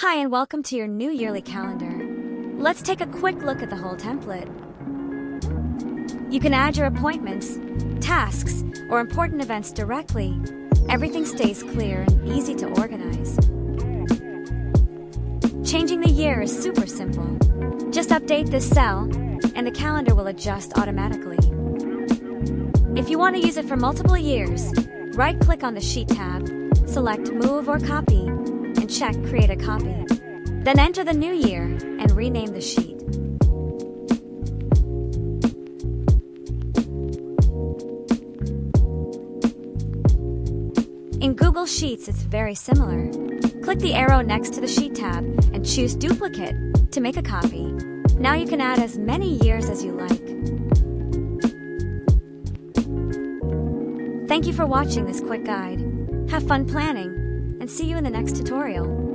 Hi and welcome to your new yearly calendar. Let's take a quick look at the whole template. You can add your appointments, tasks, or important events directly. Everything stays clear and easy to organize. Changing the year is super simple. Just update this cell, and the calendar will adjust automatically. If you want to use it for multiple years, right-click on the Sheet tab, select Move or Copy, and check Create a Copy. Then enter the new year and rename the sheet. In Google Sheets, it's very similar. Click the arrow next to the Sheet tab and choose Duplicate to make a copy. Now you can add as many years as you like. Thank you for watching this quick guide. Have fun planning, and see you in the next tutorial.